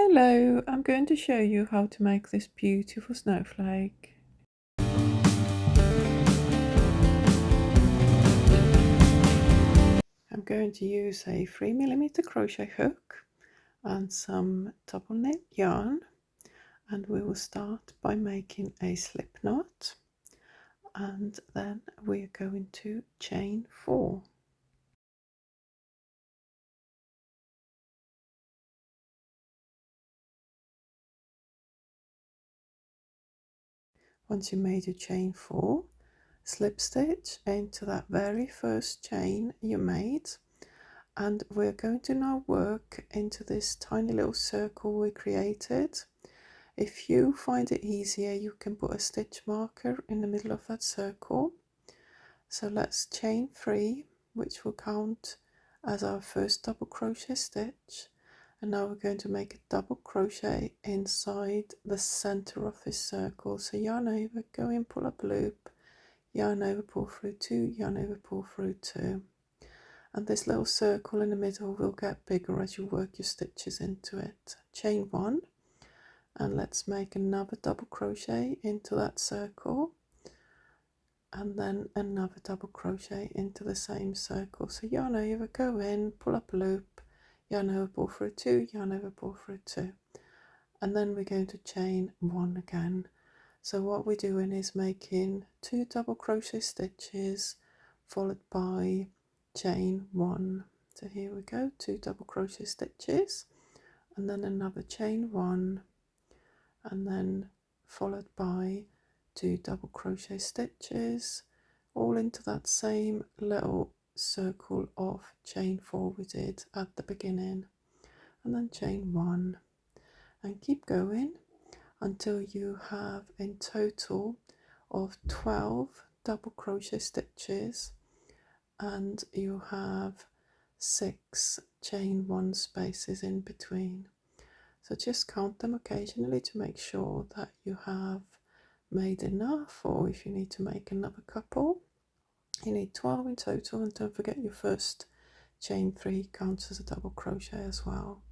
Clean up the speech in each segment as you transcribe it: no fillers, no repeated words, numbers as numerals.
Hello, I'm going to show you how to make this beautiful snowflake. I'm going to use a 3mm crochet hook and some double knit yarn, and we will start by making a slip knot, and then we're going to chain 4. Once you made your chain 4, slip stitch into that very first chain you made, and we're going to now work into this tiny little circle we created. If you find it easier, you can put a stitch marker in the middle of that circle. So let's chain 3, which will count as our first double crochet stitch, and now we're going to make a double crochet inside the center of this circle. So yarn over, go in, pull up a loop, yarn over, pull through 2, yarn over, pull through 2, and this little circle in the middle will get bigger as you work your stitches into it. Chain 1, and let's make another double crochet into that circle, and then another double crochet into the same circle. So yarn over, go in, pull up a loop, yarn over, pull through 2, yarn over, pull through 2, and then we're going to chain 1 again. So what we're doing is making 2 double crochet stitches followed by chain 1. So here we go, 2 double crochet stitches and then another chain 1, and then followed by 2 double crochet stitches, all into that same little circle of chain 4 we did at the beginning, and then chain 1, and keep going until you have in total of 12 double crochet stitches and you have 6 chain 1 spaces in between. So just count them occasionally to make sure that you have made enough, or if you need to make another couple. You need 12 in total, and don't forget your first chain 3 counts as a double crochet as well.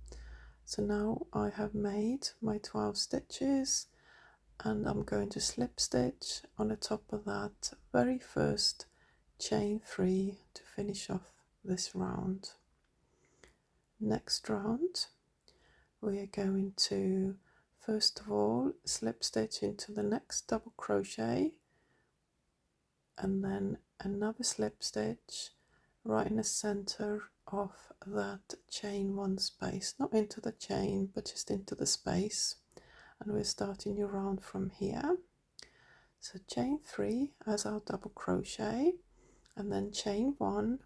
So now I have made my 12 stitches, and I'm going to slip stitch on the top of that very first chain 3 to finish off this round. Next round we are going to first of all slip stitch into the next double crochet, and then another slip stitch right in the center of that chain 1 space, not into the chain but just into the space, and we're starting your round from here. So chain 3 as our double crochet, and then chain 1,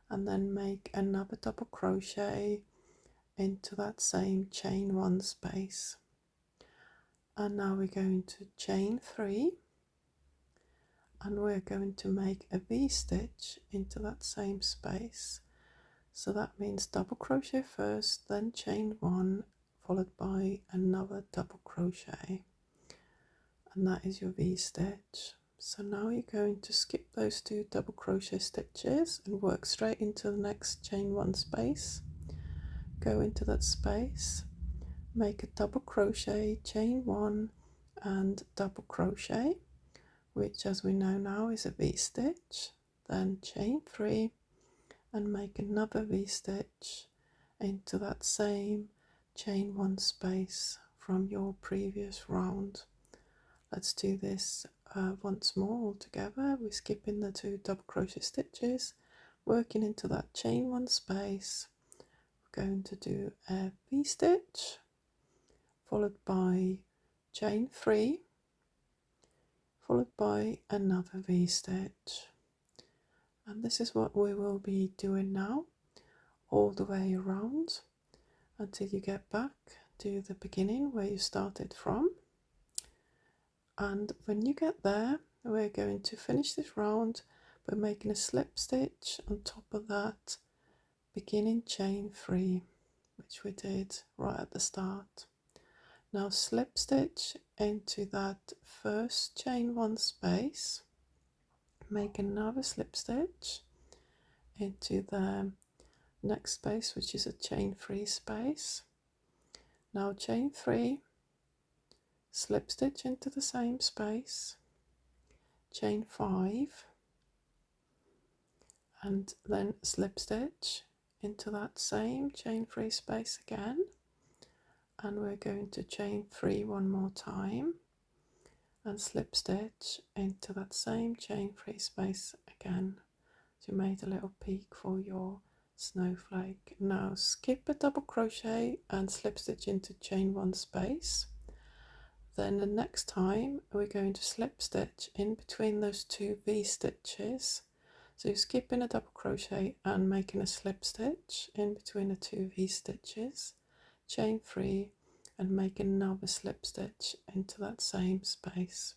and then make another double crochet into that same chain 1 space. And now we're going to chain 3, and we're going to make a V-stitch into that same space. So that means double crochet first, then chain 1, followed by another double crochet, and that is your V-stitch. So now you're going to skip those 2 double crochet stitches and work straight into the next chain 1 space. Go into that space, make a double crochet, chain 1 and double crochet, which as we know now is a V-stitch, then chain 3 and make another V-stitch into that same chain 1 space from your previous round. Let's do this once more all together. We're skipping the 2 double crochet stitches, working into that chain 1 space. We're going to do a V-stitch followed by chain 3, followed by another V-stitch, and this is what we will be doing now all the way around until you get back to the beginning where you started from. And when you get there, we're going to finish this round by making a slip stitch on top of that beginning chain 3, which we did right at the start. Now slip stitch into that first chain 1 space, make another slip stitch into the next space, which is a chain 3 space, Now chain 3, slip stitch into the same space, chain 5, and then slip stitch into that same chain 3 space again, and we're going to chain 3 one more time and slip stitch into that same chain 3 space again. So you made a little peak for your snowflake. Now skip a double crochet and slip stitch into chain 1 space. Then the next time we're going to slip stitch in between those 2 V stitches. So you're skipping a double crochet and making a slip stitch in between the 2 V stitches, chain 3, and make another slip stitch into that same space.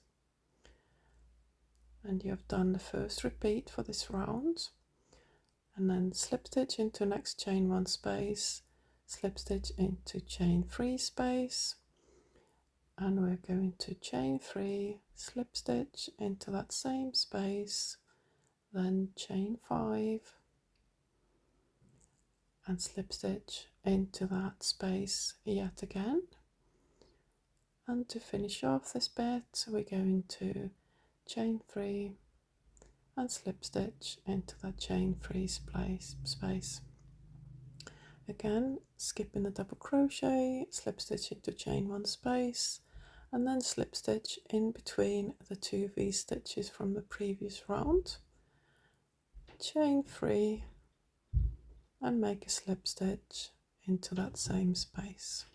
And you have done the first repeat for this round, and then slip stitch into next chain 1 space, slip stitch into chain 3 space, and we're going to chain 3, slip stitch into that same space, then chain 5 and slip stitch into that space yet again. And to finish off this bit, we're going to chain 3 and slip stitch into that chain 3 space. Again, skipping the double crochet, slip stitch into chain 1 space, and then slip stitch in between the 2 V stitches from the previous round, chain 3, and make a slip stitch into that same space.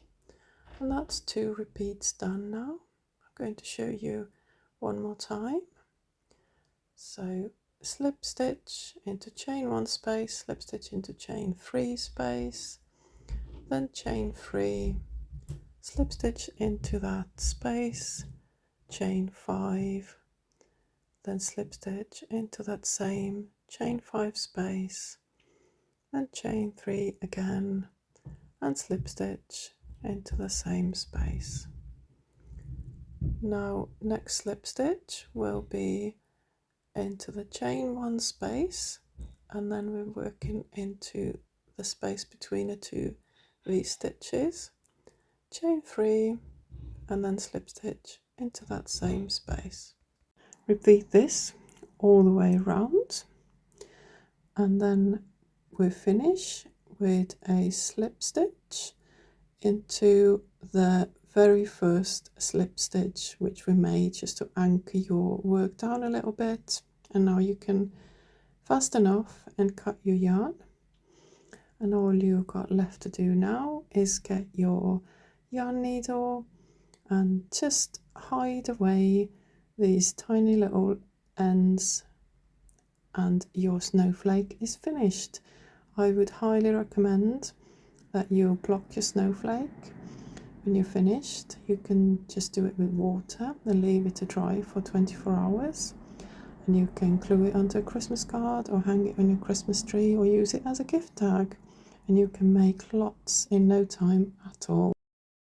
And that's 2 repeats done now. I'm going to show you one more time. So slip stitch into chain 1 space, slip stitch into chain 3 space, then chain 3, slip stitch into that space, chain 5, then slip stitch into that same chain 5 space, then chain 3 again, and slip stitch into the same space. Now next slip stitch will be into the chain 1 space, and then we're working into the space between the 2 V stitches, chain 3, and then slip stitch into that same space. Repeat this all the way around, and then we finish with a slip stitch into the very first slip stitch which we made, just to anchor your work down a little bit. And now you can fasten off and cut your yarn, and all you've got left to do now is get your yarn needle and just hide away these tiny little ends, and your snowflake is finished. I would highly recommend that you block your snowflake when you're finished. You can just do it with water and leave it to dry for 24 hours, and you can glue it onto a Christmas card or hang it on your Christmas tree or use it as a gift tag, and you can make lots in no time at all.